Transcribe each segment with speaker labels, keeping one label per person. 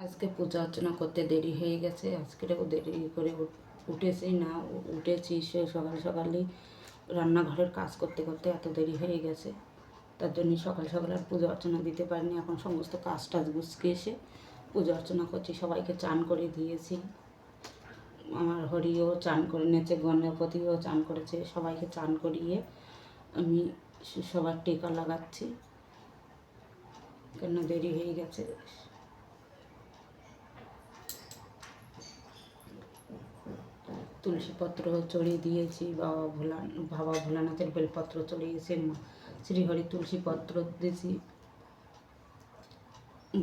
Speaker 1: আজকে পূজা অর্চনা করতে দেরি হয়ে গেছে। আজকেও দেরি করে উঠেছি না, উঠেছি সে সকাল সকালই রান্নাঘরের কাজ করতে করতে এত দেরি হয়ে গেছে। তার জন্যই সকাল সকাল আর পুজো অর্চনা দিতে পারিনি। এখন সমস্ত কাজ টাজ গুছকে এসে পুজো অর্চনা করছি। সবাইকে চান করে দিয়েছি। আমার হরিও চান করে নিয়েছে, গণপতিও চান করেছে। সবাইকে চান করিয়ে আমি সবার টিকা লাগাচ্ছি, কেন দেরি হয়ে গেছে। তুলসীপত্র চড়িয়ে দিয়েছি, বাবা ভোলানাথের বেলপত্র চড়িয়েছে, শ্রীহরি তুলসীপত্র দিয়েছি,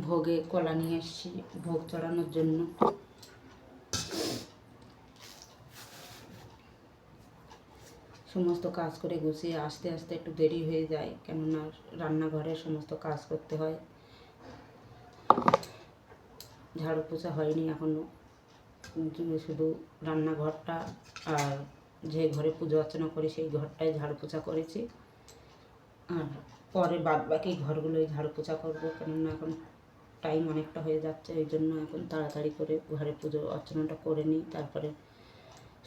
Speaker 1: ভোগে কলা নিয়ে এসেছি ভোগ চড়ানোর জন্য। সমস্ত কাজ করে গুছিয়ে আস্তে আস্তে একটু দেরি হয়ে যায়, কেননা রান্নাঘরের সমস্ত কাজ করতে হয়। ঝাড়ু পোছা হয়নি এখনও, শুধু রান্নাঘরটা আর যে ঘরে পুজো অর্চনা করি সেই ঘরটায় ঝাড়ু পোছা করেছি। আর পরে বাদ বাকি ঘরগুলোই ঝাড়ু পোছা করবো, কেননা এখন টাইম অনেকটা হয়ে যাচ্ছে। এই জন্য এখন তাড়াতাড়ি করে ঘরে পুজো অর্চনাটা করে নিই। তারপরে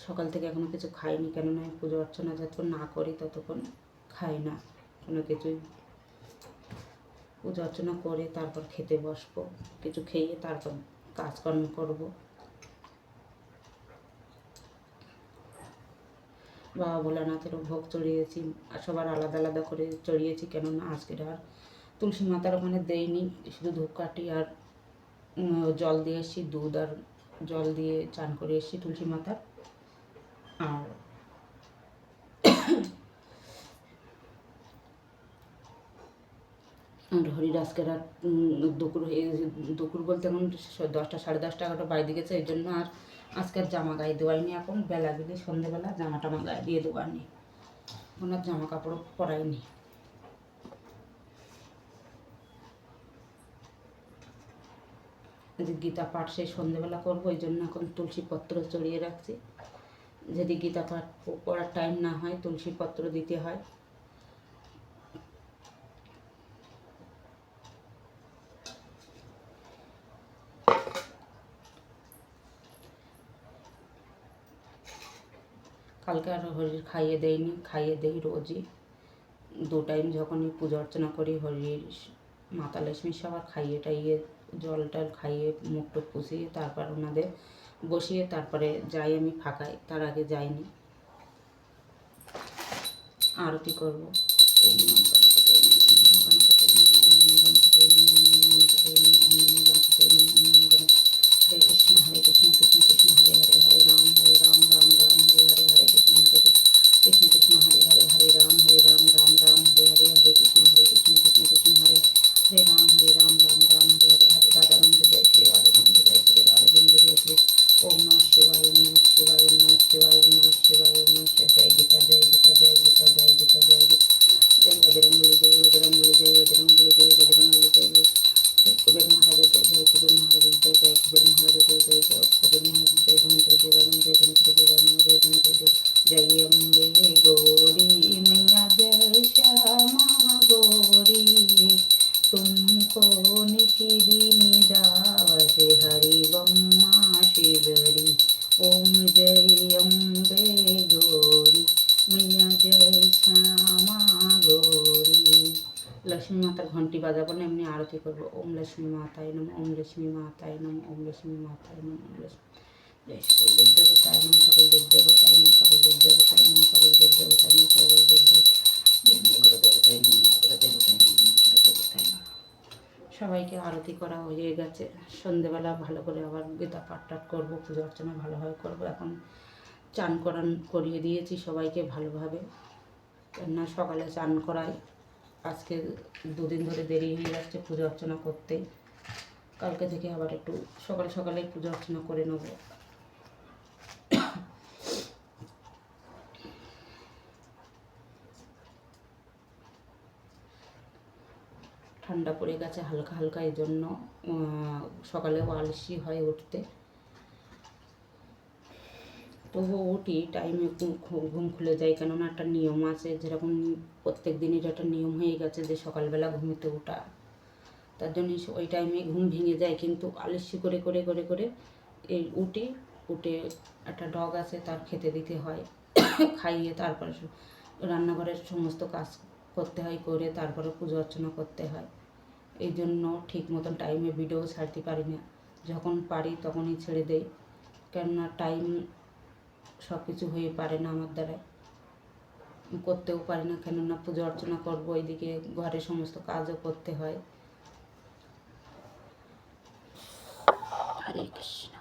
Speaker 1: সকাল থেকে এখনও কিছু খাইনি, কেননা পুজো অর্চনা যতক্ষণ না করি ততক্ষণ খাই না কোনো কিছুই। পুজো অর্চনা করে তারপর খেতে বসবো, কিছু খেয়ে তারপর কাজকর্ম করবো। বাবা ভোলানাথেরও ভোগ চড়িয়েছি, আর সবার আলাদা আলাদা করে চড়িয়েছি, কেননা আজকের আর তুলসী মাতার ওখানে দেইনি। শুধু ধূপকাঠি আর জল দিয়ে এসেছি, দুধ আর জল দিয়ে চান করে এসেছি তুলসী মাতার। আর হরির আজকে রাত দুপুর বলতে এখন 10টা, 10:30, 11টা বাইরে গেছে। এই জন্য আর আজকে আর জামা গায়ে দেওয়াইনি। এখন বেলা গেলে সন্ধেবেলা জামা টামা গায়ে দিয়ে দেওয়ানি, এখন আর জামা কাপড় পরাইনি। যদি গীতা পাঠ সেই সন্ধেবেলা করবো, এই জন্য এখন তুলসী পত্র চড়িয়ে রাখছি। যদি গীতা পাঠ পড়ার টাইম না হয় তুলসী পত্র দিতে হয়। কালকে আর হরির খাইয়ে দেয়নি, খাইয়ে দেই রোজই 2 টাইম। যখনই পুজো অর্চনা করি হরির মাতা লক্ষ্মী সবার খাইয়ে টাইয়ে জল টল খাইয়ে মুখ টুক পুষিয়ে তারপর ওনাদের বসিয়ে তারপরে যাই আমি ফাঁকায়, তার আগে যাইনি। আরতি করবো। ওম নমঃ গণপতয়ে নমঃ, ওম নমঃ গণপতয়ে নমঃ, ওম নমঃ গণপতয়ে নমঃ, ওম নমঃ গণপতয়ে নমঃ, ওম নমঃ গণপতয়ে নমঃ, ওম নমঃ গণপতয়ে। হরে কৃষ্ণ কৃষ্ণ কৃষ্ণ হরে হরে, হরে রাম রাম রাম হরে হরে, হরে কৃষ্ণ কৃষ্ণ কৃষ্ণ হরে হরে, হরে রাম রাম রাম হরে হরে, হরে কৃষ্ণ কৃষ্ণ কৃষ্ণ হরে হরে রাম রাম রাম হরে হরে। হরে রাধা রন্ধ জয় শ্রী রাধে রন্ধ জয় শ্রী রাধে রন্ধ জয় শ্রী। ওম নমঃ শিবায়, ওম নমঃ শিবায়, ওম নমঃ শিবায়, ওম নমঃ শিবায়, ওম নমঃ শিবায়। জয় গীতা জয় গীতা জয় গীতা জয় গীতা জয় গীতা। জয় বজরঙ্গবলী জয় বজরঙ্গবলী জয় বজরঙ্গবলী জয় বজরঙ্গবলী জয় জয় কুবের মহারাজের জয়, জয় কুবের মহারাজের জয়, জয় কুবের মহারাজের জয়, জয় জয় কুবের মহারাজের জয়। ধনতের দেবায় নমঃ, জয় ধনতের দেবায় নমঃ, জয় ধনতের দেব। জয় অম্বে গৌরী मैया जय श्यामा गौरी, तुमको निधि निदावत हरि बम्मा शिवरी। ओम जय अम्बे गौरी मैया जय श्यामा गौरी। लक्ष्मी मातार घंटी बाजाबो ना, एमনি आरती करबो। ओम लक्ष्मी माताय नमः, ओम लक्ष्मी माताय नमः, ओम लक्ष्मी माताय नमः, ओम लक्ष्मी। जय सकल देव देवताय नमः, सकल देव देवताय नमः, सकल देव देवताय नमः, सकल देव देवताय नमः, सकल देव देव। जय अग्र देवताय नमः, अग्र देवताय नमः, अग्र देवताय नमः। সবাইকে আরতি করা হয়ে গেছে। সন্ধেবেলা ভালো করে আবার গীতা পাঠ টাঠ করবো, পুজো অর্চনা ভালোভাবে করবো। এখন চান করিয়ে দিয়েছি সবাইকে ভালোভাবে, কেননা সকালে চান করায় আজকে 2 দিন ধরে দেরি হয়ে যাচ্ছে পুজো অর্চনা করতে। কালকে থেকে আবার একটু সকাল সকালে পুজো অর্চনা করে নেবো। ঠান্ডা পড়ে গেছে হালকা হালকা, এই জন্য সকালেও আলসি হয় উঠতে। তবুও উঠি টাইমে, ঘুম খুলে যায়, কেননা একটা নিয়ম আছে, যেরকম প্রত্যেক দিনের একটা নিয়ম হয়ে গেছে যে সকালবেলা ঘুমিতে ওঠা। তার জন্য ওই টাইমে ঘুম ভেঙে যায়, কিন্তু আলস্য করে করে করে করে এই উঠে একটা ডগ আছে, তার খেতে দিতে হয়, খাইয়ে তারপরে রান্নাঘরের সমস্ত কাজ করতে হয়, করে তারপরে পুজো অর্চনা করতে হয়। এই জন্য ঠিক মতন টাইমে ভিডিও ছাড়তে পারি না, যখন পারি তখনই ছেড়ে দেই, কেননা টাইম সব কিছু হয়ে পারে না আমার দ্বারায়, করতেও পারি না, কেননা পুজো অর্চনা করবো, এদিকে ঘরের সমস্ত কাজও করতে হয়। হরে কৃষ্ণ।